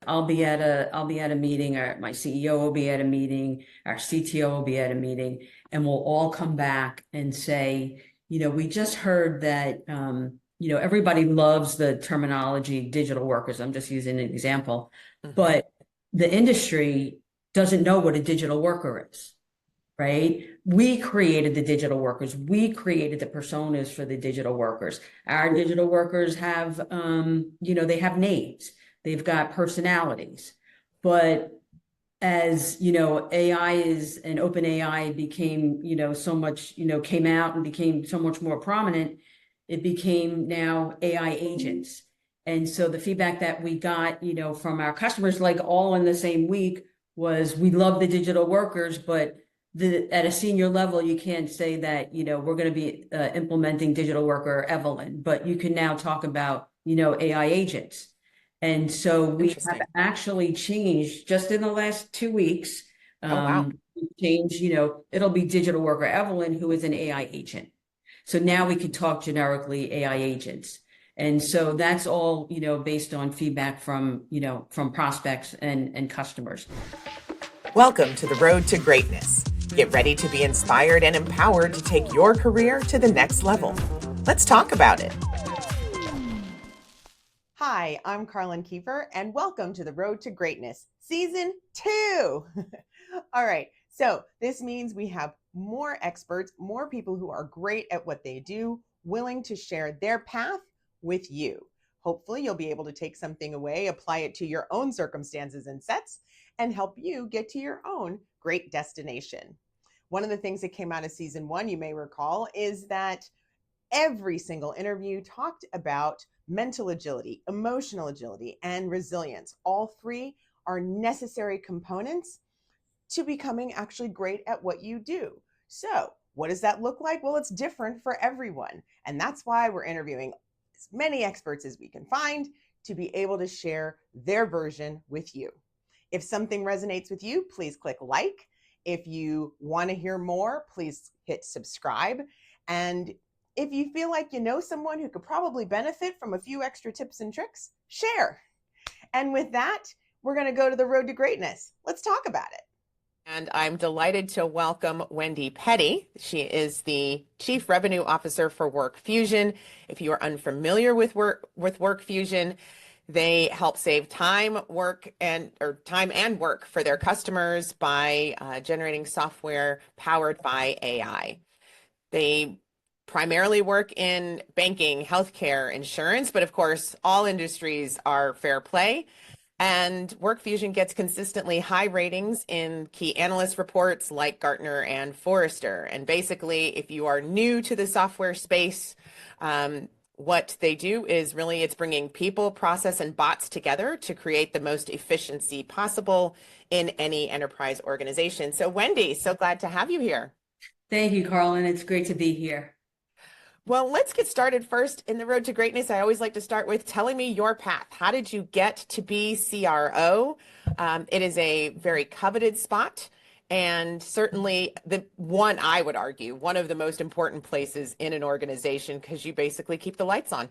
I'll be at a meeting, or my CEO will be at a meeting, our CTO will be at a meeting, and we'll all come back and say, we just heard that everybody loves the terminology digital workers. I'm just using an example, Mhm. but the industry doesn't know what a digital worker is, right? We created the digital workers. We created the personas for the digital workers. Our digital workers have, they have names. They've got personalities. But as, AI is and open AI became, so much, came out and became so much more prominent, it became now AI agents. And so the feedback that we got, from our customers, like all in the same week, was we love the digital workers, but at a senior level, you can't say that, we're going to be implementing digital worker Evelyn, but you can now talk about, AI agents. And so we have Interesting. actually changed just in the last 2 weeks. Oh, wow. We've changed, it'll be digital worker Evelyn, who is an AI agent. So now we could talk generically AI agents. And so that's all, based on feedback from prospects and customers. Welcome to the road to greatness. Get ready to be inspired and empowered to take your career to the next level. Let's talk about it. Hi, I'm Carlin Kiefer, and welcome to the Road to Greatness, Season 2. All right, so this means we have more experts, more people who are great at what they do, willing to share their path with you. Hopefully, you'll be able to take something away, apply it to your own circumstances and sets, and help you get to your own great destination. One of the things that came out of Season 1, you may recall, is that every single interview talked about mental agility, emotional agility, and resilience. All three are necessary components to becoming actually great at what you do. So, what does that look like? Well, it's different for everyone. And that's why we're interviewing as many experts as we can find to be able to share their version with you. If something resonates with you, please click like. If you want to hear more, please hit subscribe. And if you feel like you know someone who could probably benefit from a few extra tips and tricks, share. And with that, we're going to go to the road to greatness. Let's talk about it. And I'm delighted to welcome Wendy Petty. She is the Chief Revenue Officer for WorkFusion. If you are unfamiliar with WorkFusion, they help save time, time and work for their customers by generating software powered by AI. They primarily work in banking, healthcare, insurance, but of course, all industries are fair play. And WorkFusion gets consistently high ratings in key analyst reports like Gartner and Forrester. And basically, if you are new to the software space, what they do is really it's bringing people, process, and bots together to create the most efficiency possible in any enterprise organization. So Wendy, so glad to have you here. Thank you, Carlin. It's great to be here. Well, let's get started first in the road to greatness. I always like to start with telling me your path. How did you get to be CRO? It is a very coveted spot and certainly I would argue, one of the most important places in an organization because you basically keep the lights on.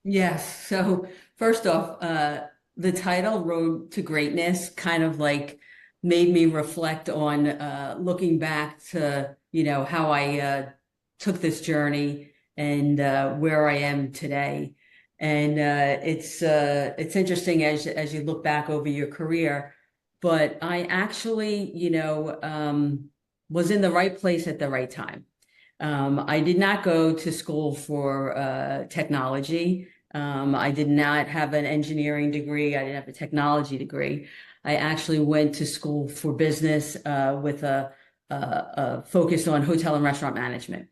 Yes. So first off, the title Road to Greatness kind of like made me reflect on looking back to, how I took this journey and where I am today. And it's interesting as you look back over your career, but I actually, was in the right place at the right time. I did not go to school for technology. I did not have an engineering degree. I didn't have a technology degree. I actually went to school for business with a focus on hotel and restaurant management.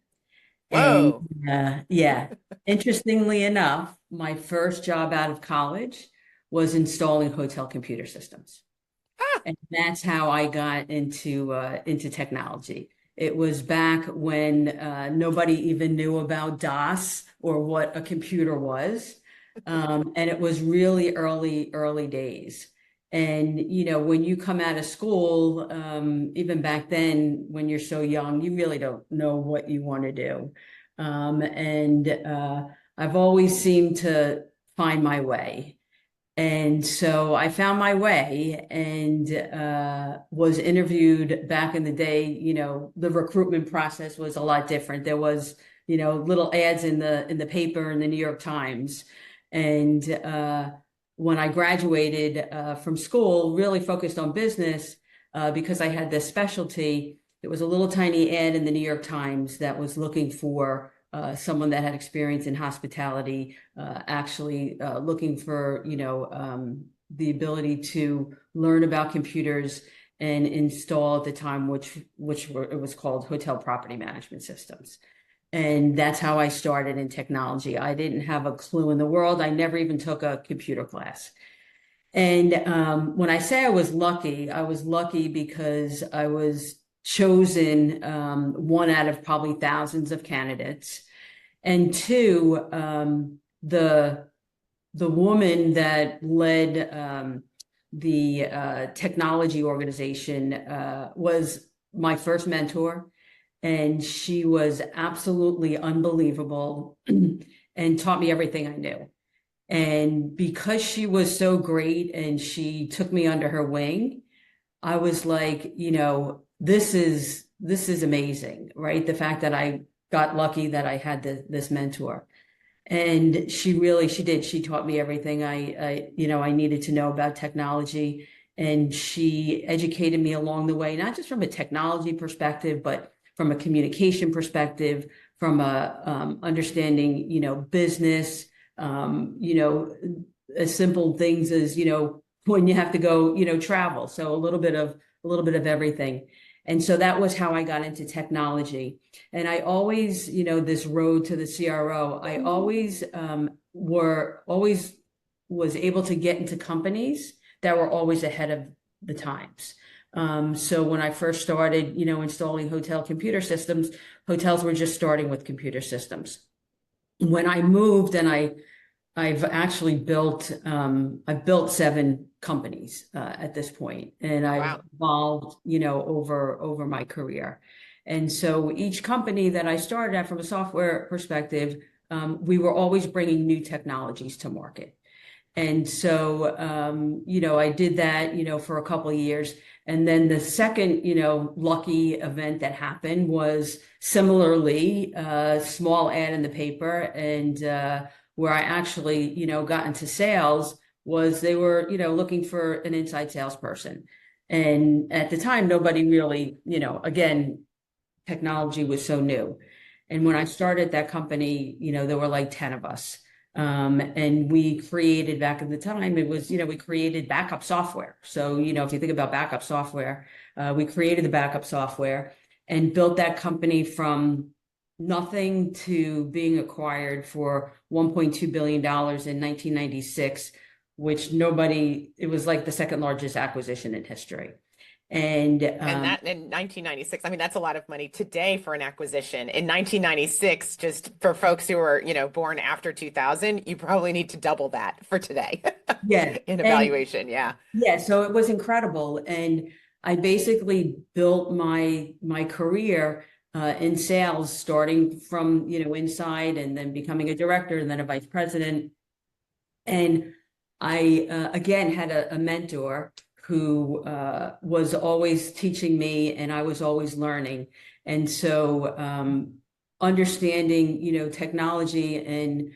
And Whoa. yeah, interestingly enough, my first job out of college was installing hotel computer systems. Ah, And that's how I got into technology. It was back when nobody even knew about DOS or what a computer was. And it was really early days. And, when you come out of school, even back then, when you're so young, you really don't know what you want to do. And I've always seemed to find my way. And so I found my way and was interviewed back in the day. The recruitment process was a lot different. There was, little ads in the paper in the New York Times. And when I graduated from school, really focused on business because I had this specialty. There was a little tiny ad in the New York Times that was looking for someone that had experience in hospitality, actually looking for, the ability to learn about computers and install at the time, it was called hotel property management systems. And that's how I started in technology. I didn't have a clue in the world. I never even took a computer class. And when I say I was lucky because I was chosen one out of probably thousands of candidates. And two, the woman that led the technology organization was my first mentor, and she was absolutely unbelievable and taught me everything I knew. And because she was so great and she took me under her wing, I was like, this is amazing, right? The fact that I got lucky that I had this mentor. And she taught me everything I needed to know about technology. And she educated me along the way, not just from a technology perspective, but from a communication perspective, from a understanding, business, as simple things as, when you have to go, travel. So a little bit of everything. And so that was how I got into technology. And I always, this road to the CRO, I always was able to get into companies that were always ahead of the times. So when I first started, installing hotel computer systems, hotels were just starting with computer systems. When I moved and I've actually I've built 7 companies at this point, and I've Wow. evolved, over my career. And so each company that I started at from a software perspective, we were always bringing new technologies to market. And so, I did that, for a couple of years. And then the second, lucky event that happened was similarly a small ad in the paper. And where I actually, got into sales was they were, looking for an inside salesperson. And at the time, nobody really, again, technology was so new. And when I started that company, there were like 10 of us. And we created back at the time, it was, we created backup software. So, if you think about backup software, we created the backup software and built that company from nothing to being acquired for $1.2 billion in 1996, which it was like the second largest acquisition in history. And And that in 1996, I mean, that's a lot of money today for an acquisition. In 1996, just for folks who were, born after 2000, you probably need to double that for today yeah, in and evaluation. Yeah. yeah, so it was incredible. And I basically built my career in sales, starting from, inside and then becoming a director and then a vice president. And I, again, had a mentor who was always teaching me and I was always learning. And so understanding, technology and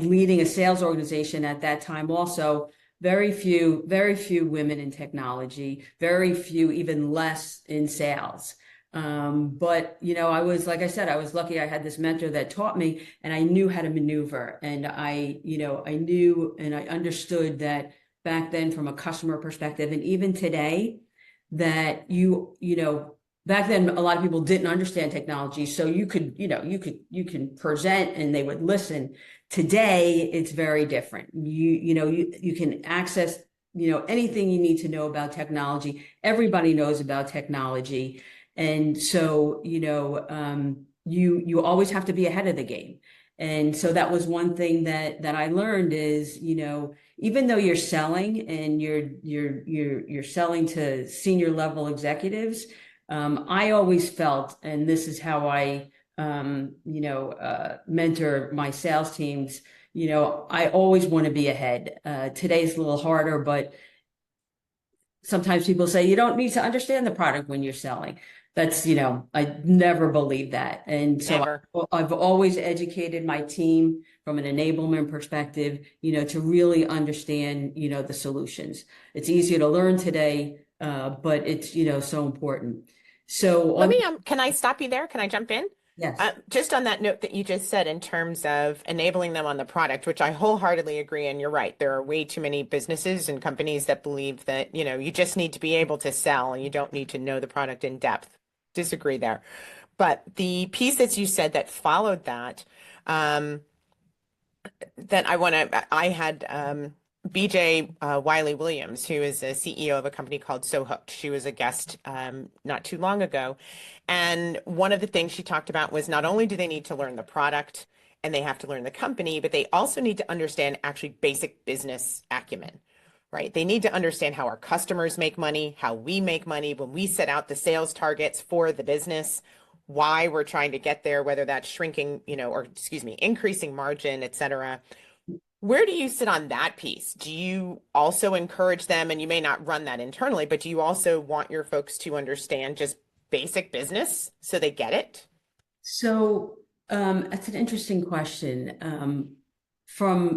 leading a sales organization at that time also, very few women in technology, very few, even less in sales. But I was, like I said, I was lucky I had this mentor that taught me and I knew how to maneuver. And I knew and I understood that back then from a customer perspective, and even today, that back then a lot of people didn't understand technology. So you can present and they would listen. Today, it's very different. You can access, anything you need to know about technology. Everybody knows about technology. And so, you always have to be ahead of the game. And so that was one thing that I learned is, even though you're selling and you're selling to senior level executives, I always felt, and this is how I mentor my sales teams, I always want to be ahead. Today's a little harder, but sometimes people say you don't need to understand the product when you're selling. That's, I never believe that. And so Never. I've always educated my team from an enablement perspective, to really understand, the solutions. It's easier to learn today, but it's, so important. So Let on, me, can I stop you there? Can I jump in? yes. Just on that note that you just said in terms of enabling them on the product, which I wholeheartedly agree, and you're right. There are way too many businesses and companies that believe that, you just need to be able to sell and you don't need to know the product in depth. Disagree there. But the piece that you said that followed that, um, that I had BJ Wiley Williams, who is a CEO of a company called So Hooked. She was a guest not too long ago. And one of the things she talked about was not only do they need to learn the product and they have to learn the company, but they also need to understand actually basic business acumen, right? They need to understand how our customers make money, how we make money when we set out the sales targets for the business, why we're trying to get there, whether that's shrinking, or excuse me, increasing margin, et cetera. Where do you sit on that piece? Do you also encourage them, and you may not run that internally, but do you also want your folks to understand just basic business so they get it? So that's an interesting question. From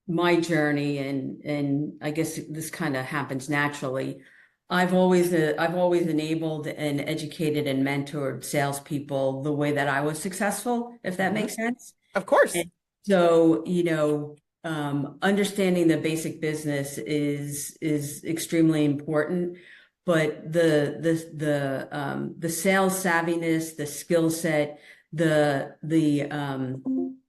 my journey, and I guess this kind of happens naturally. I've always enabled and educated and mentored salespeople the way that I was successful, if that Mhm. makes sense. Of course. And so, understanding the basic business is extremely important, but the sales savviness, the skill set, the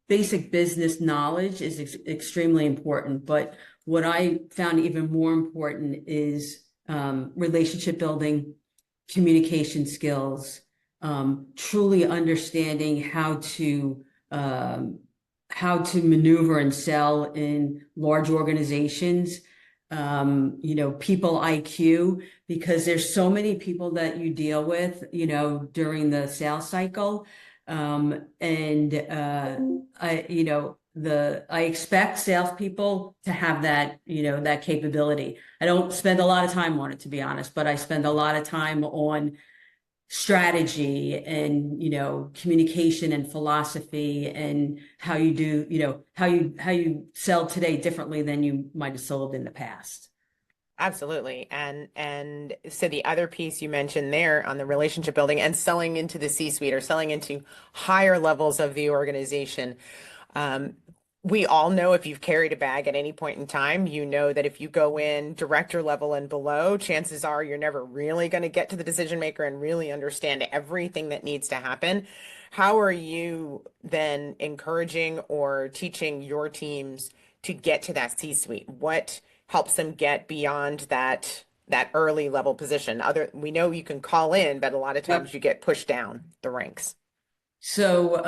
basic business knowledge is extremely important. But what I found even more important is relationship building, communication skills, truly understanding um, how to maneuver and sell in large organizations, people IQ, because there's so many people that you deal with, during the sales cycle. And I expect salespeople to have that, that capability. I don't spend a lot of time on it, to be honest, but I spend a lot of time on strategy and communication and philosophy and how you do how you sell today differently than you might have sold in the past. Absolutely. And so the other piece you mentioned there on the relationship building and selling into the C-suite or selling into higher levels of the organization. Um, we all know if you've carried a bag at any point in time, you know that if you go in director level and below, chances are you're never really going to get to the decision maker and really understand everything that needs to happen. How are you then encouraging or teaching your teams to get to that C-suite? What helps them get beyond that early level position? We know you can call in, but a lot of Yep. times you get pushed down the ranks. So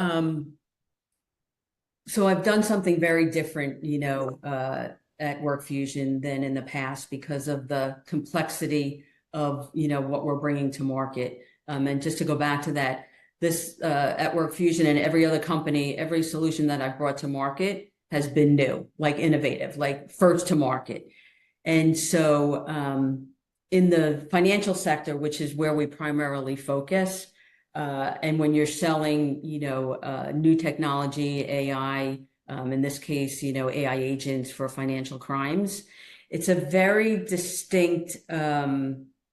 so I've done something very different, at Work Fusion than in the past because of the complexity of, what we're bringing to market. And just to go back to that, this at Work Fusion and every other company, every solution that I've brought to market has been new, like innovative, like first to market. And so in the financial sector, which is where we primarily focus, and when you're selling, new technology, AI, in this case, AI agents for financial crimes, it's a very distinct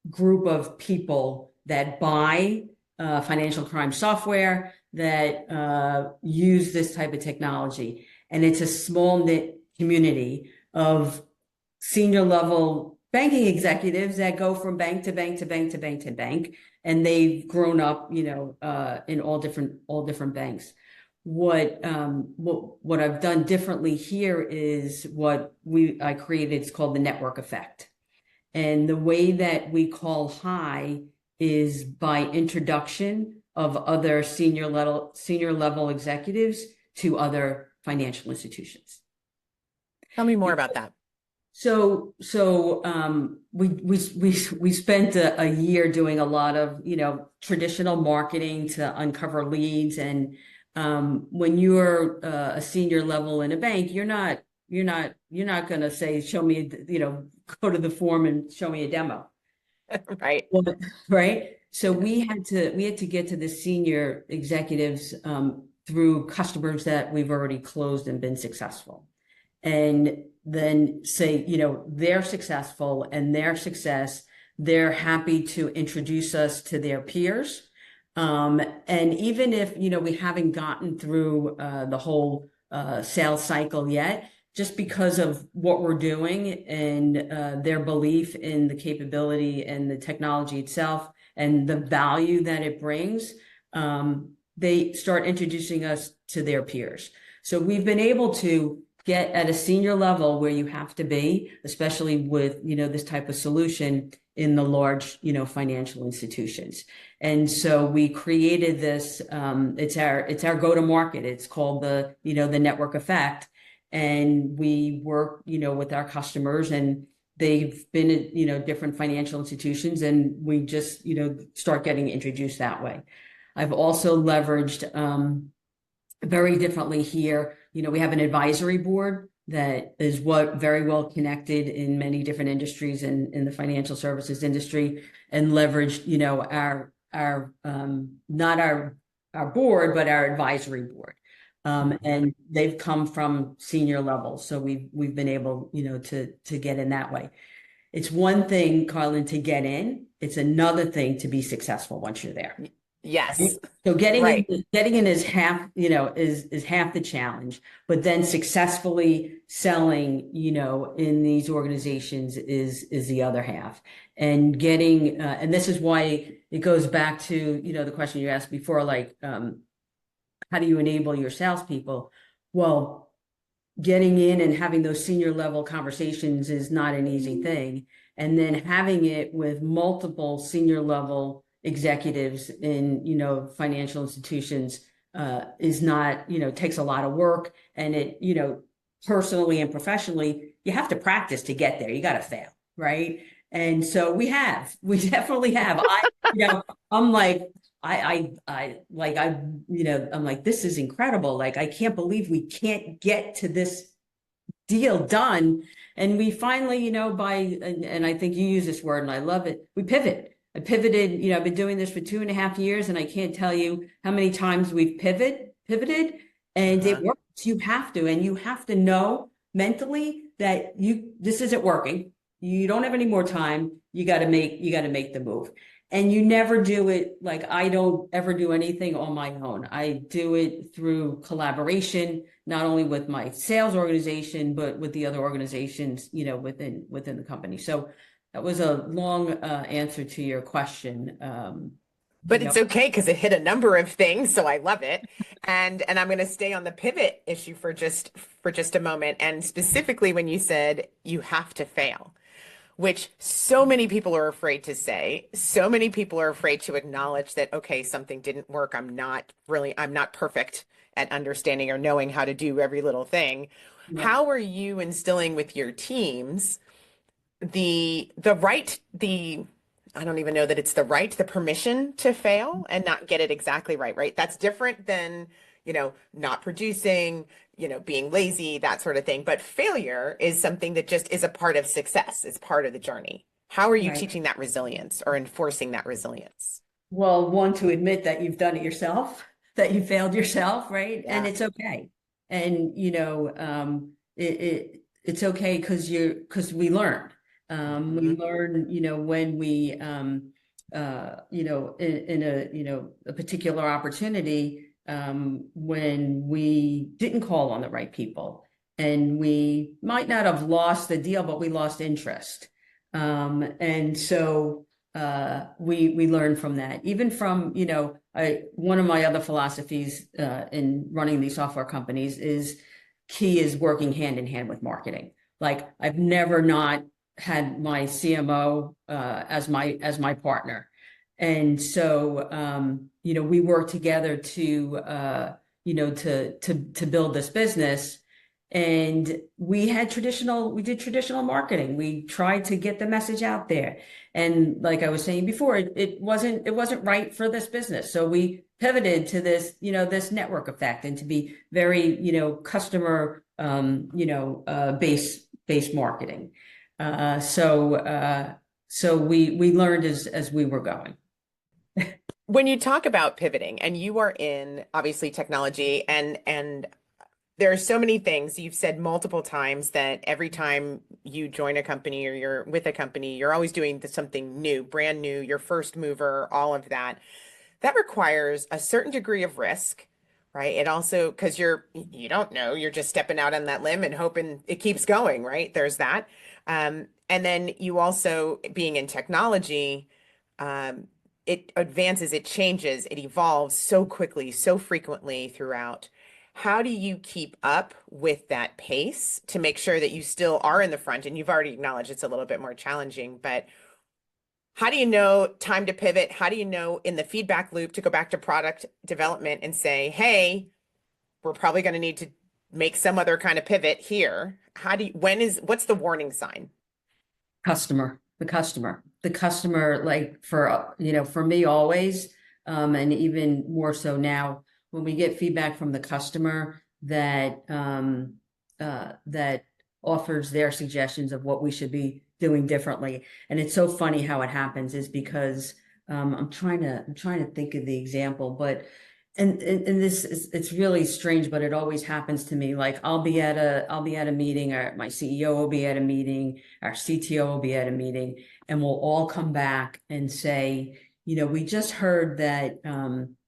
group of people that buy financial crime software that use this type of technology. And it's a small knit community of senior level banking executives that go from bank to bank to bank to bank to bank, and they've grown up, in all different banks. What I've done differently here is what I created. It's called the network effect, and the way that we call high is by introduction of other senior level executives to other financial institutions. Tell me more about that. We spent a year doing a lot of, traditional marketing to uncover leads, and When you're a senior level in a bank, you're not going to say, show me, go to the form and show me a demo. Right. Well, right. So we had to get to the senior executives through customers that we've already closed and been successful. And then say, they're successful and their success, they're happy to introduce us to their peers. And even if, we haven't gotten through the whole sales cycle yet, just because of what we're doing and their belief in the capability and the technology itself and the value that it brings, they start introducing us to their peers. So we've been able to get at a senior level where you have to be, especially with, this type of solution in the large, financial institutions. And so we created this, it's our go-to-market. It's called the network effect. And we work, with our customers, and they've been at, different financial institutions, and we just, start getting introduced that way. I've also leveraged very differently here. We have an advisory board that is very well connected in many different industries in the financial services industry, and leveraged, our not our board, but our advisory board. And they've come from senior levels. So we've been able, to get in that way. It's one thing, Carlin, to get in. It's another thing to be successful once you're there. Yes. So Right. getting in is half, is half the challenge, but then successfully selling, in these organizations is the other half. And getting, and this is why it goes back to, the question you asked before, like, how do you enable your salespeople? Well, getting in and having those senior level conversations is not an easy thing. And then having it with multiple senior level executives in, financial institutions is not, takes a lot of work. And it, personally and professionally, you have to practice to get there. You got to fail, right? And so we definitely have. I'm like, I'm like, this is incredible. Like, I can't believe we can't get to this deal done. And we finally, and I think you use this word and I love it. We pivot. I pivoted, I've been doing this for 2.5 years, and I can't tell you how many times we've pivoted, and it works. You have to, and you have to know mentally that this isn't working. You don't have any more time. You got to make the move. And you never do it, like, I don't ever do anything on my own. I do it through collaboration, not only with my sales organization, but with the other organizations, within the company. So that was a long answer to your question. But it's okay because it hit a number of things, so I love it. And I'm going to stay on the pivot issue for just a moment. And specifically when you said you have to fail, which so many people are afraid to say. So many people are afraid to acknowledge that, okay, something didn't work. I'm not perfect at understanding or knowing how to do every little thing. Yeah. How are you instilling with your teams the I don't even know that it's the permission to fail and not get it exactly right? That's different than, not producing, being lazy, that sort of thing. But failure is something that just is a part of success. It's part of the journey. How are you Right. teaching that resilience or enforcing that resilience? Well, one, to admit that you've done it yourself, that you failed yourself, right? Yeah. And it's okay. And, it's okay because we learn. We learn, when we, in a particular opportunity, when we didn't call on the right people, and we might not have lost the deal, but we lost interest. And so we learn from that. Even from, one of my other philosophies in running these software companies is working hand in hand with marketing. Like, I've never not had my CMO as my partner. And so, we work together to build this business. And we did traditional marketing. We tried to get the message out there. And like I was saying before, it wasn't right for this business. So we pivoted to this, this network effect and to be very, customer, based marketing. So we learned as we were going. When you talk about pivoting, and you are in obviously technology, and there are so many things you've said multiple times that every time you join a company or you're with a company, you're always doing something new, brand new, your first mover, all of that. That requires a certain degree of risk, right? It also, because you don't know, you're just stepping out on that limb and hoping it keeps going, right? There's that. And then you also, being in technology, um, it advances, it changes, it evolves so quickly, so frequently throughout. How do you keep up with that pace to make sure that you still are in the front? And you've already acknowledged it's a little bit more challenging, but how do you know time to pivot? How do you know in the feedback loop to go back to product development and say, hey, we're probably going to need to make some other kind of pivot here? What's the warning sign? The customer, like for me always, and even more so now, when we get feedback from the customer that offers their suggestions of what we should be doing differently. And it's so funny how it happens is because I'm trying to think of the example, but and this is, it's really strange, but it always happens to me. Like I'll be at a meeting, or my CEO will be at a meeting, our CTO will be at a meeting, and we'll all come back and say, we just heard that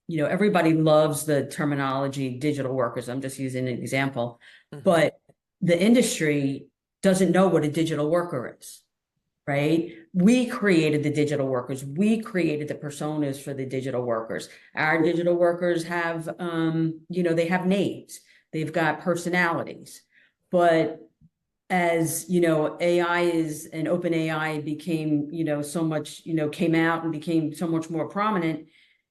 everybody loves the terminology digital workers. I'm just using an example, but the industry doesn't know what a digital worker is. Right? We created the digital workers. We created the personas for the digital workers. Our digital workers have, they have names. They've got personalities. But as, AI is, and open AI became, so much, came out and became so much more prominent,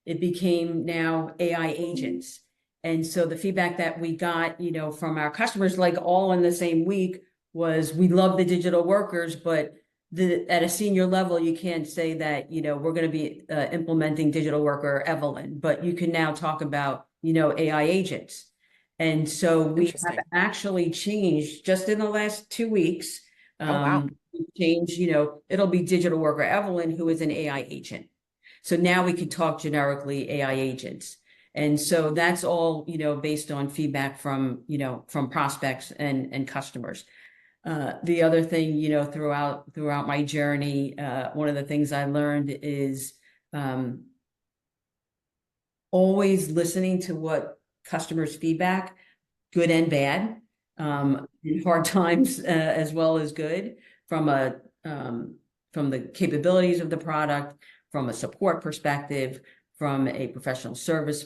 it became now AI agents. And so the feedback that we got, from our customers, like all in the same week, was we love the digital workers, but at a senior level, you can't say that, we're going to be implementing digital worker Evelyn, but you can now talk about, AI agents. And so we have actually changed just in the last 2 weeks. Change, it'll be digital worker Evelyn, who is an AI agent. So now we can talk generically AI agents. And so that's all, based on feedback from, from prospects and customers. The other thing, throughout my journey, one of the things I learned is always listening to what customers' feedback, good and bad, in hard times as well as good, from the capabilities of the product, from a support perspective, from a professional services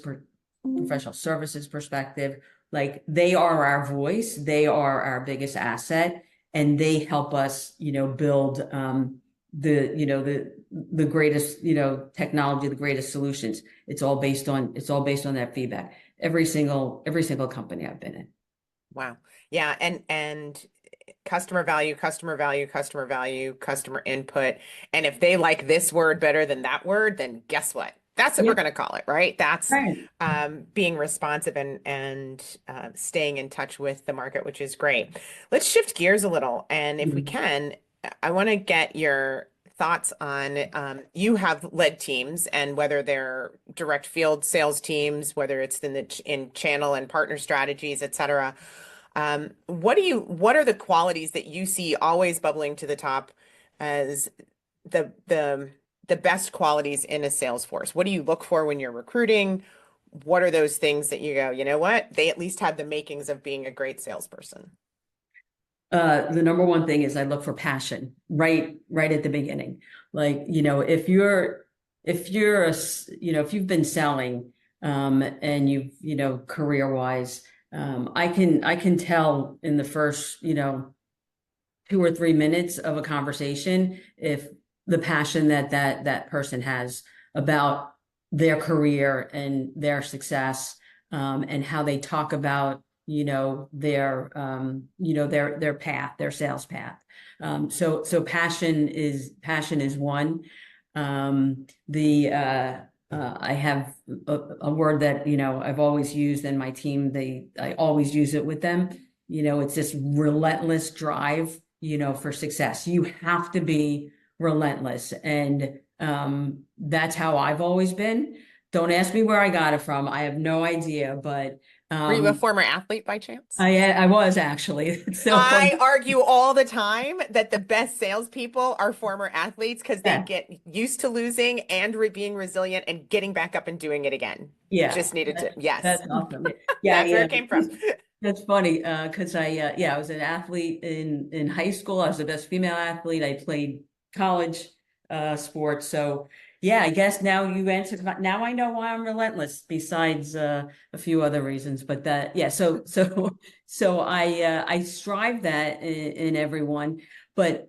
perspective. Like they are our voice, they are our biggest asset, and they help us, build the greatest, technology, the greatest solutions. It's all based on that feedback. Every single company I've been in. Wow. Yeah, and customer value, customer value, customer value, customer input. And if they like this word better than that word, then guess what? That's what we're going to call it, right? That's right. Being responsive and staying in touch with the market, which is great. Let's shift gears a little. And if we can, I want to get your thoughts on, you have led teams, and whether they're direct field sales teams, whether it's in channel and partner strategies, et cetera. What are the qualities that you see always bubbling to the top as the best qualities in a sales force? What do you look for when you're recruiting? What are those things that you go, you know what? They at least have the makings of being a great salesperson. The number one thing is I look for passion right at the beginning. Like, if you've been selling, and you've, career wise, I can tell in the first, 2 or 3 minutes of a conversation if the passion that person has about their career and their success, and how they talk about, their path, their sales path. So passion is one. The I have a word that, I've always used in my team. I always use it with them. It's this relentless drive, for success. You have to be relentless. And that's how I've always been. Don't ask me where I got it from. I have no idea, but Were you a former athlete by chance? I was actually. It's so funny. I argue all the time that the best salespeople are former athletes because they Yeah, get used to losing and being resilient and getting back up and doing it again. yeah, Just needed to, yes, that's awesome. Yeah, that's where it came from. That's funny, because I was an athlete in high school. I was the best female athlete. I played college sports. So yeah, I guess now you answered. Now I know why I'm relentless. Besides a few other reasons, but that yeah. So I strive that in everyone. But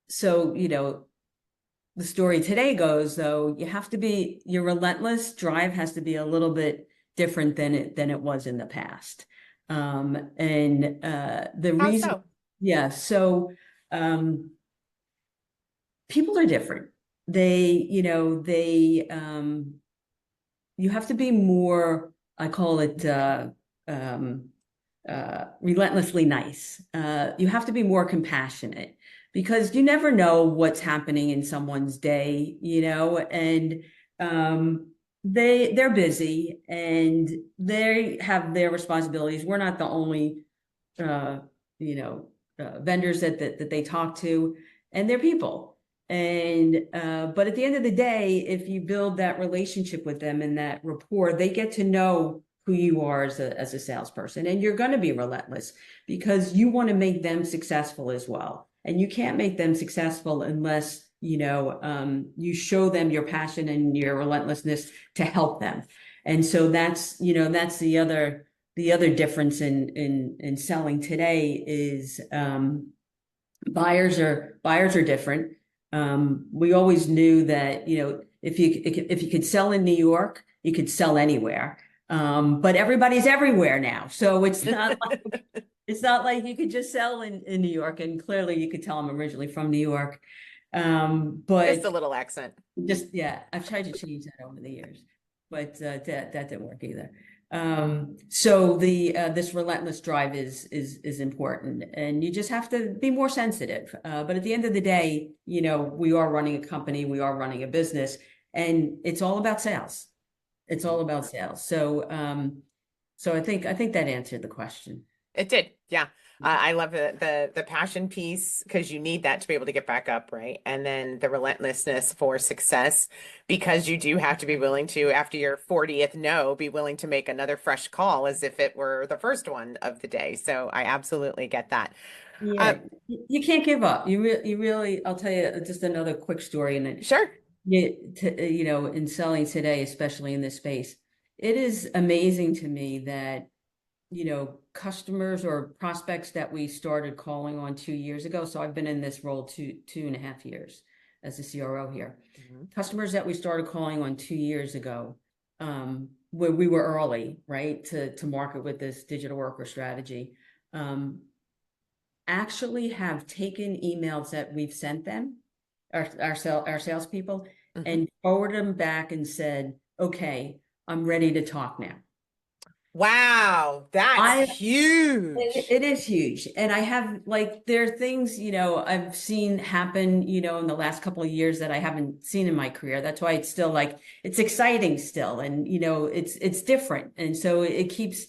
so the story today goes though, your relentless drive has to be a little bit different than it was in the past. And the How reason, so? yeah, so people are different. You have to be more, I call it um, relentlessly nice. You have to be more compassionate because you never know what's happening in someone's day, and they're busy and they have their responsibilities. We're not the only uh, vendors that they talk to, and they're people. And but at the end of the day, if you build that relationship with them and that rapport, they get to know who you are as a salesperson, and you're going to be relentless because you want to make them successful as well. And you can't make them successful unless you show them your passion and your relentlessness to help them. And so that's the other difference in selling today is buyers are different. We always knew that if you could sell in New York, you could sell anywhere. But everybody's everywhere now, so it's not like you could just sell in New York. And clearly, you could tell I'm originally from New York. Just But a little accent. just yeah, I've tried to change that over the years, but that didn't work either. So the this relentless drive is important, and you just have to be more sensitive. But at the end of the day, we are running a company, we are running a business, and it's all about sales. It's all about sales. So I think that answered the question. It did. Yeah. I love the passion piece because you need that to be able to get back up, right? And then the relentlessness for success because you do have to be willing to, after your 40th no, be willing to make another fresh call as if it were the first one of the day. So I absolutely get that. Yeah, Um, you can't give up. You really. I'll tell you just another quick story, and then sure. in selling today, especially in this space, it is amazing to me that customers or prospects that we started calling on 2 years ago. So I've been in this role 2.5 years as a CRO here. Mhm. Customers that we started calling on 2 years ago, where we were early, right, to market with this digital worker strategy, actually have taken emails that we've sent them, our salespeople, Mhm. and forwarded them back and said, "Okay, I'm ready to talk now." Wow, that's I huge. it is huge. And I have there are things, I've seen happen, in the last couple of years that I haven't seen in my career. That's why it's still it's exciting still. And, it's different. And so it keeps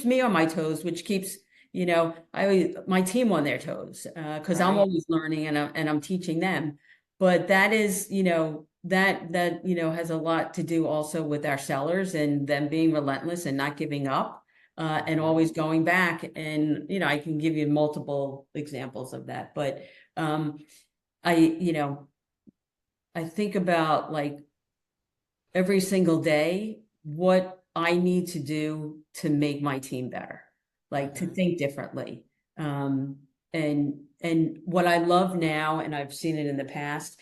me on my toes, which keeps, my team on their toes, because I'm Right. always learning and I'm teaching them. But that is, that has a lot to do also with our sellers and them being relentless and not giving up, and always going back. And, I can give you multiple examples of that. But I, I think about every single day what I need to do to make my team better, to Mhm. think differently. Um, and what I love now, and I've seen it in the past,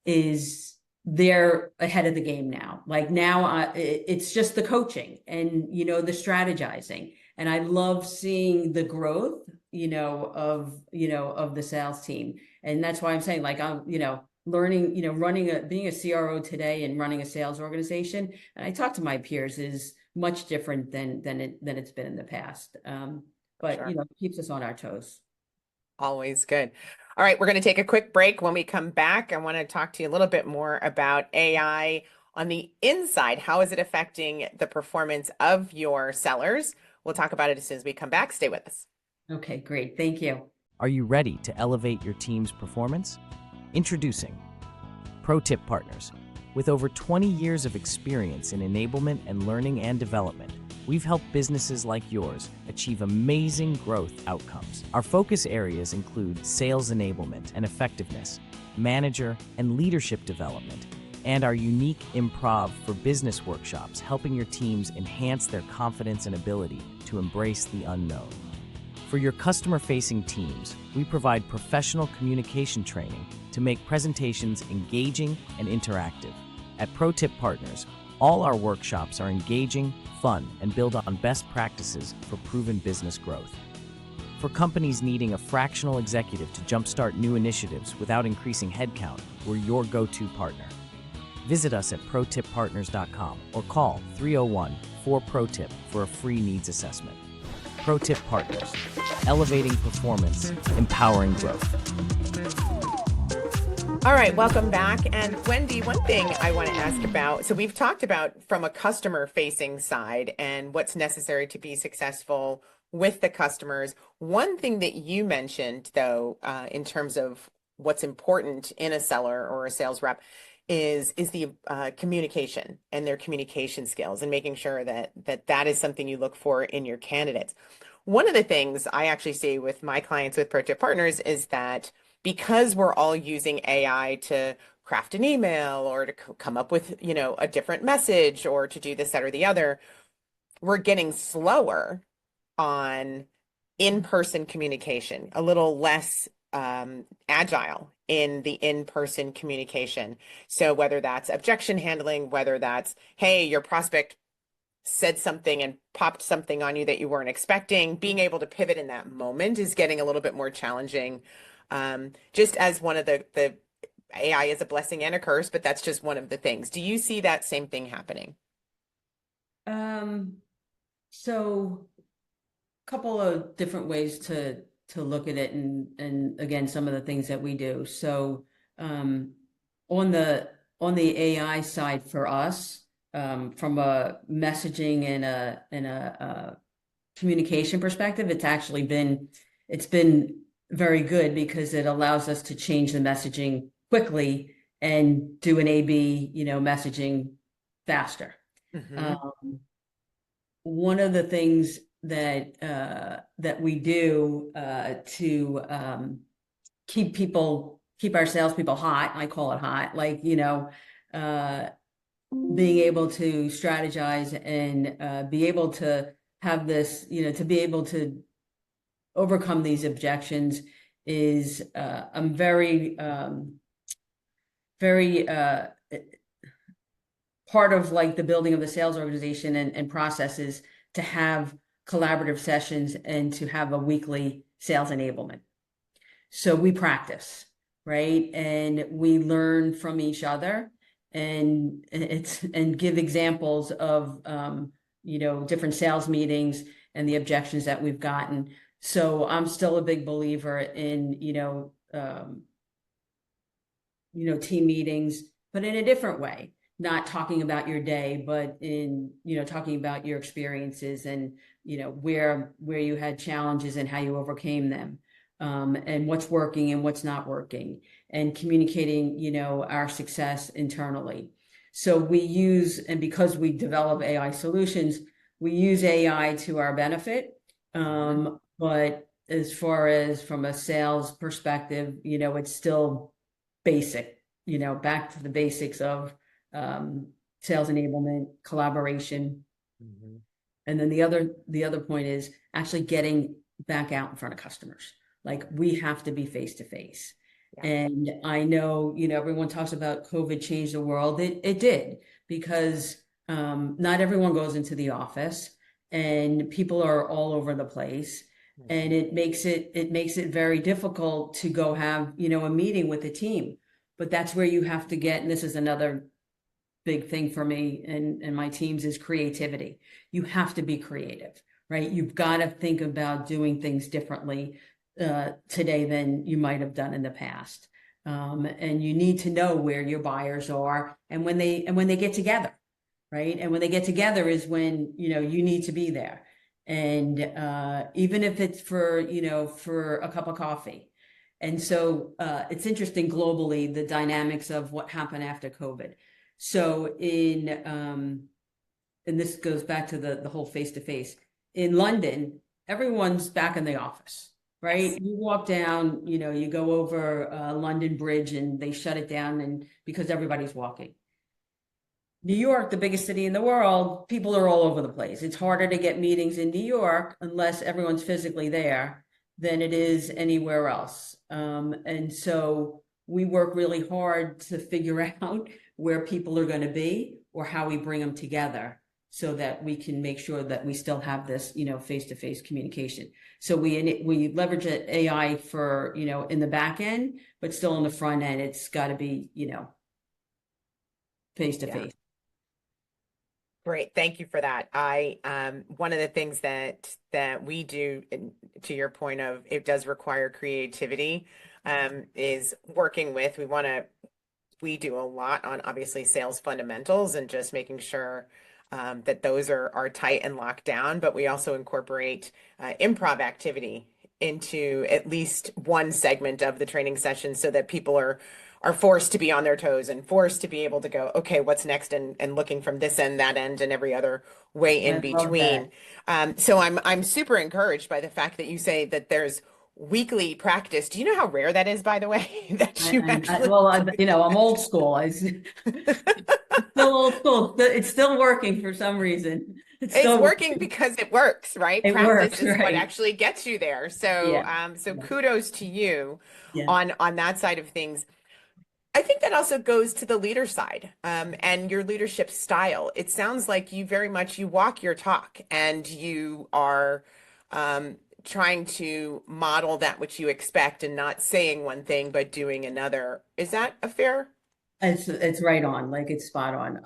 is they're ahead of the game now. Now, it's just the coaching and the strategizing, and I love seeing the growth, of the sales team, and that's why I'm saying I'm learning, being a CRO today and running a sales organization, and I talk to my peers, is much different than it's been in the past. But Sure. it keeps us on our toes. Always good. All right, we're going to take a quick break. When we come back, I want to talk to you a little bit more about AI on the inside. How is it affecting the performance of your sellers? We'll talk about it as soon as we come back. Stay with us. Okay, great. Thank you. Are you ready to elevate your team's performance? Introducing Pro Tip Partners. With over 20 years of experience in enablement and learning and development, we've helped businesses like yours achieve amazing growth outcomes. Our focus areas include sales enablement and effectiveness, manager and leadership development, and our unique improv for business workshops, helping your teams enhance their confidence and ability to embrace the unknown. For your customer-facing teams, we provide professional communication training to make presentations engaging and interactive. At Pro Tip Partners, all our workshops are engaging, fun, and build on best practices for proven business growth. For companies needing a fractional executive to jumpstart new initiatives without increasing headcount, we're your go-to partner. Visit us at protippartners.com or call 301-4PRO-TIP for a free needs assessment. Pro Tip Partners, elevating performance, empowering growth. All right, welcome back. And Wendy, one thing I want to ask about, so we've talked about from a customer-facing side and what's necessary to be successful with the customers. One thing that you mentioned, though, in terms of what's important in a seller or a sales rep is the communication and their communication skills, and making sure that is something you look for in your candidates. One of the things I actually see with my clients with Pro Tip Partners is that because we're all using AI to craft an email or to come up with, a different message or to do this, that, or the other, we're getting slower on in-person communication, a little less agile in the in-person communication. So whether that's objection handling, whether that's, hey, your prospect said something and popped something on you that you weren't expecting, being able to pivot in that moment is getting a little bit more challenging. Just as one of the AI is a blessing and a curse, but that's just one of the things. Do you see that same thing happening? So a couple of different ways to look at it, and again, some of the things that we do. So on the AI side for us, from a messaging and a communication perspective, it's been very good because it allows us to change the messaging quickly and do an A/B, messaging faster. Mm-hmm. One of the things that we do to keep our salespeople hot, I call it hot, like being able to strategize and be able to have this, to be able to overcome these objections is I'm very part of like the building of the sales organization and processes to have collaborative sessions and to have a weekly sales enablement. So we practice, right? And we learn from each other and give examples of different sales meetings and the objections that we've gotten. So I'm still a big believer in team meetings, but in a different way, not talking about your day, but in talking about your experiences and where you had challenges and how you overcame them, and what's working and what's not working, and communicating our success internally. So we use, and because we develop AI solutions, we use AI to our benefit. But as far as from a sales perspective, it's still basic, back to the basics of sales enablement, collaboration. Mm-hmm. And then the other point is actually getting back out in front of customers. Like we have to be face to face. And I know, everyone talks about COVID changed the world. It did, because not everyone goes into the office and people are all over the place. Mm-hmm. And it makes it very difficult to go have, a meeting with the team. but that's where you have to get, and this is another big thing for me and my teams, is creativity. You have to be creative, right? You've got to think about doing things differently today than you might have done in the past. And you need to know where your buyers are and when they get together, right? And when they get together is when, you need to be there. And even if it's for a cup of coffee. And so it's interesting globally, the dynamics of what happened after COVID. So and this goes back to the whole face-to-face. In London, everyone's back in the office, right? Yes. You walk down, you go over London Bridge and they shut it down and because everybody's walking. New York, the biggest city in the world, people are all over the place. It's harder to get meetings in New York unless everyone's physically there than it is anywhere else. And so we work really hard to figure out where people are going to be or how we bring them together so that we can make sure that we still have this, face-to-face communication. So we leverage AI for, in the back end, but still in the front end, it's got to be, face-to-face. Great. Thank you for that. One of the things that we do, and to your point of it does require creativity, is working with, we do a lot on obviously sales fundamentals and just making sure that those are tight and locked down, but we also incorporate improv activity into at least one segment of the training session so that people are forced to be on their toes and forced to be able to go, okay, what's next? And looking from this end, that end, and every other way in between. So I'm super encouraged by the fact that you say that there's weekly practice. Do you know how rare that is, by the way? That you actually I'm old school. Still old school. It's still working for some reason. It's still working because it works, right? It Practice works, is what right? actually gets you there. So, Yeah. so Yeah. kudos to you Yeah. on that side of things. I think that also goes to the leader side, and your leadership style. It sounds like you very much you walk your talk, and you are trying to model that which you expect, and not saying one thing but doing another. Is that a fair? It's right on, like it's spot on.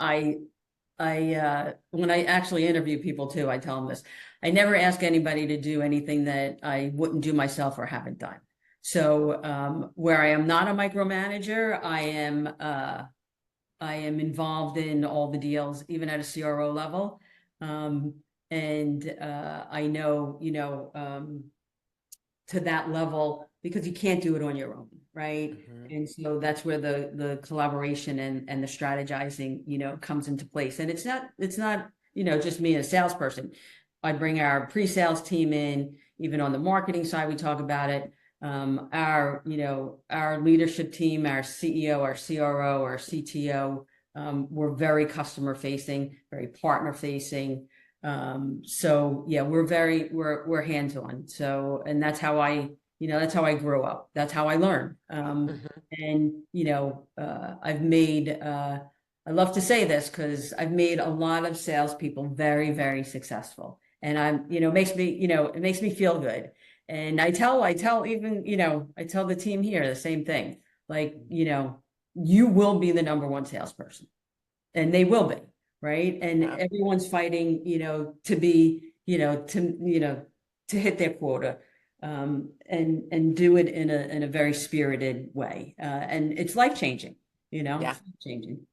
When I actually interview people too, I tell them this. I never ask anybody to do anything that I wouldn't do myself or haven't done. So where I am not a micromanager, I am involved in all the deals, even at a CRO level. And I know, to that level because you can't do it on your own, right? Mhm. And so that's where the collaboration and the strategizing, comes into place. And it's not, just me as a salesperson. I bring our pre-sales team in, even on the marketing side, we talk about it. Our leadership team, our CEO, our CRO, our CTO, we're very customer facing, very partner facing. So yeah, we're hands-on. So, and that's how I grew up. That's how I learned. Mhm. And I love to say this because I've made a lot of salespeople very, very successful. And it makes me feel good. And I tell even, I tell the team here the same thing. Like, you will be the number one salesperson and they will be, right? And Yeah. everyone's fighting, to be, to hit their quota, and do it in a very spirited way. And it's life changing, Yeah. it's life changing.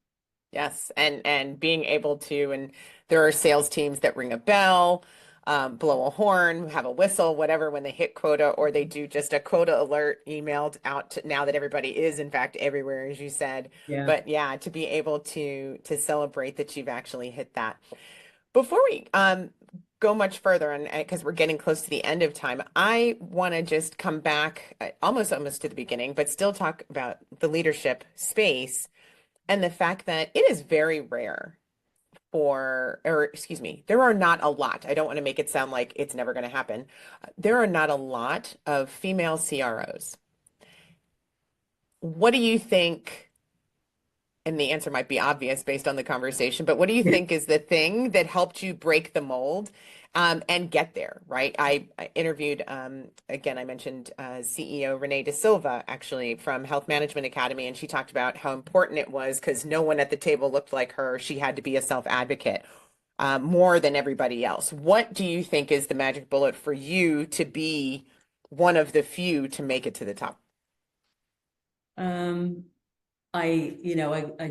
Yes, and being able to, and there are sales teams that ring a bell, blow a horn, have a whistle, whatever, when they hit quota, or they do just a quota alert emailed out to, now that everybody is in fact everywhere, as you said. Yeah. But yeah, to be able to celebrate that you've actually hit that. Before we go much further, and because we're getting close to the end of time, I want to just come back almost to the beginning, but still talk about the leadership space and the fact that it is very rare or excuse me, there are not a lot. I don't want to make it sound like it's never going to happen. There are not a lot of female CROs. What do you think and the answer might be obvious based on the conversation, but what do you Yeah. think is the thing that helped you break the mold and get there, right? I interviewed, again, I mentioned CEO Renee De Silva, actually, from Health Management Academy, and she talked about how important it was because no one at the table looked like her. She had to be a self-advocate more than everybody else. What do you think is the magic bullet for you to be one of the few to make it to the top? Um, I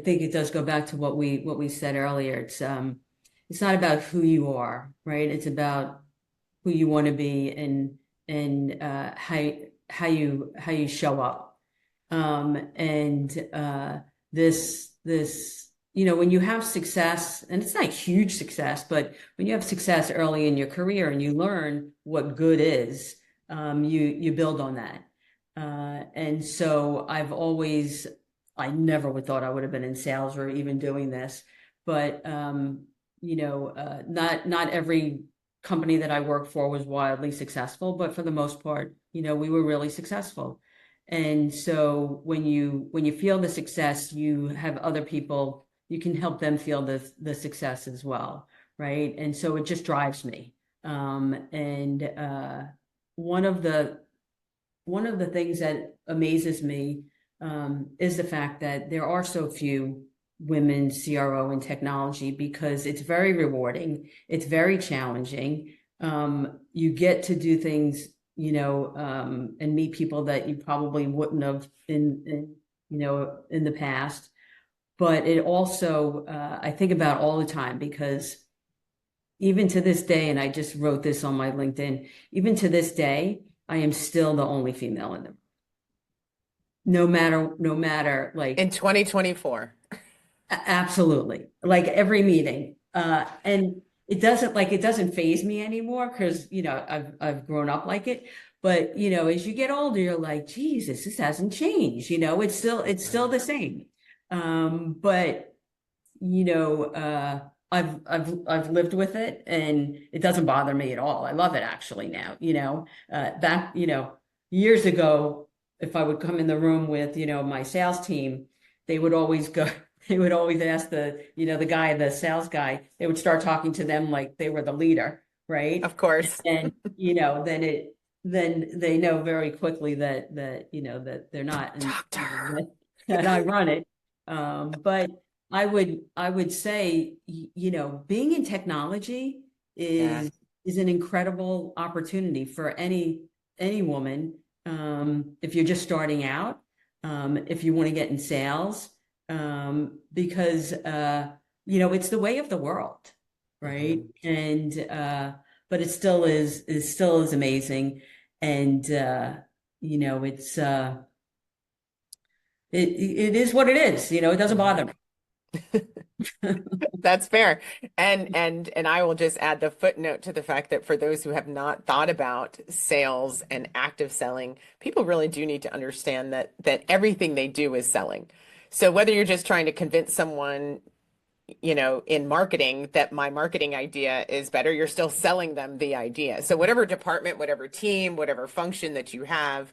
think it does go back to what we said earlier. It's not about who you are, right? It's about who you want to be and how you show up. And this when you have success, and it's not huge success, but when you have success early in your career and you learn what good is, you build on that. And so I never would thought I would have been in sales or even doing this, but not every company that I worked for was wildly successful, but for the most part, we were really successful. And so when you feel the success, you have other people, you can help them feel the success as well, right? And so it just drives me. And one of the one of the things that amazes me is the fact that there are so few women CRO in technology because it's very rewarding. It's very challenging. You get to do things, and meet people that you probably wouldn't have in the past. But it also, I think about all the time because even to this day, and I just wrote this on my LinkedIn, even to this day, I am still the only female in the room. No matter In like 2024. absolutely. Like every meeting. And it doesn't faze me anymore because I've grown up like it. But as you get older, you're like, Jesus, this hasn't changed. It's still the same. But you know, I've lived with it and it doesn't bother me at all. I love it actually now, back, years ago, if I would come in the room with, my sales team, they would always go, they would always ask the sales guy, they would start talking to them like they were the leader, right? Of course. And, then they know very quickly that they're not, and Doctor. that I run it. But I would say, being in technology Yeah. is an incredible opportunity for any woman. If you're just starting out, if you want to get in sales, because it's the way of the world, right? And but it still is amazing, and it's it is what it is. It doesn't bother me. That's fair. And I will just add the footnote to the fact that for those who have not thought about sales and active selling, people really do need to understand that everything they do is selling. So whether you're just trying to convince someone, in marketing that my marketing idea is better, you're still selling them the idea. So whatever department, whatever team, whatever function that you have,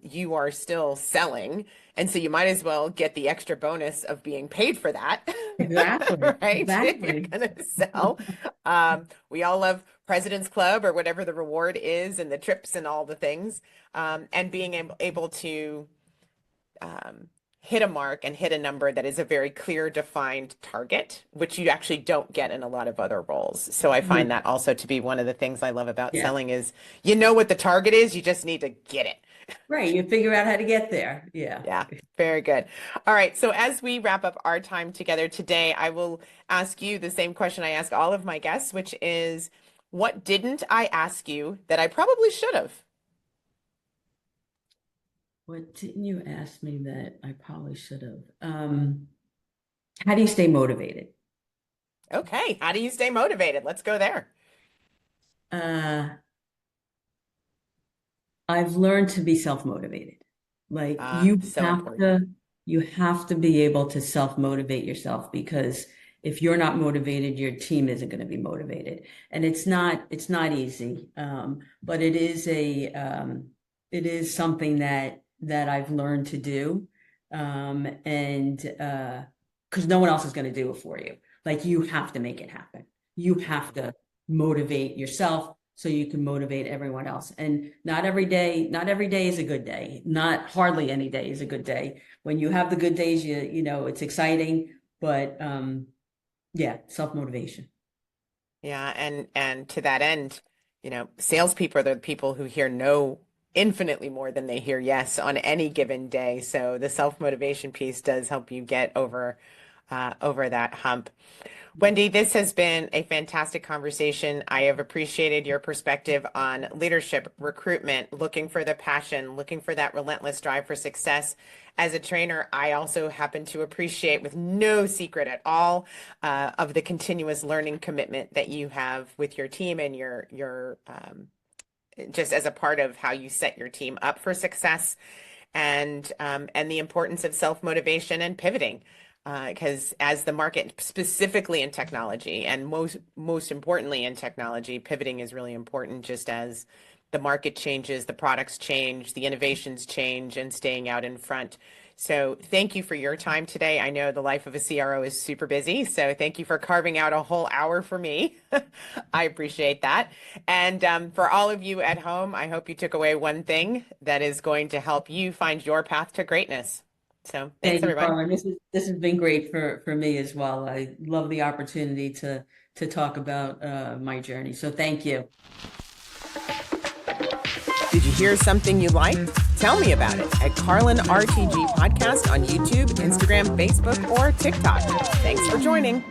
you are still selling. And so you might as well get the extra bonus of being paid for that, Exactly. right? If you're Exactly. going to sell. We all love President's Club or whatever the reward is and the trips and all the things. And being able to hit a mark and hit a number that is a very clear, defined target, which you actually don't get in a lot of other roles. So I find that also to be one of the things I love about Yeah. selling is you know what the target is, you just need to get it. Right. You figure out how to get there. Yeah. Yeah, very good. All right. So as we wrap up our time together today, I will ask you the same question I ask all of my guests, which is, what didn't I ask you that I probably should have? What didn't you ask me that I probably should have? How do you stay motivated? Okay. How do you stay motivated? Let's go there. Uh, I've learned to be self-motivated. Like So important. you have to be able to self-motivate yourself because if you're not motivated, your team isn't going to be motivated. And it's not easy. But it is something that I've learned to do. and because no one else is going to do it for you. Like, you have to make it happen. You have to motivate yourself so you can motivate everyone else. And not every day is a good day. Not hardly any day is a good day. When you have the good days, you know, it's exciting, but yeah, self-motivation. Yeah, and to that end, you know, salespeople are the people who hear no infinitely more than they hear yes on any given day. So the self-motivation piece does help you get over that hump. Wendy, this has been a fantastic conversation. I have appreciated your perspective on leadership, recruitment, looking for the passion, looking for that relentless drive for success. As a trainer, I also happen to appreciate, with no secret at all, of the continuous learning commitment that you have with your team and your just as a part of how you set your team up for success, and the importance of self-motivation and pivoting. Because as the market, specifically in technology, and most importantly in technology, pivoting is really important, just as the market changes, the products change, the innovations change, and staying out in front. So thank you for your time today. I know the life of a CRO is super busy, so thank you for carving out a whole hour for me. I appreciate that. And for all of you at home, I hope you took away one thing that is going to help you find your path to greatness. So thanks, Thank you, everyone. Carlin. This has been great for me as well. I love the opportunity to talk about my journey. So thank you. Did you hear something you liked? Tell me about it at Carlin RTG Podcast on YouTube, Instagram, Facebook, or TikTok. Thanks for joining.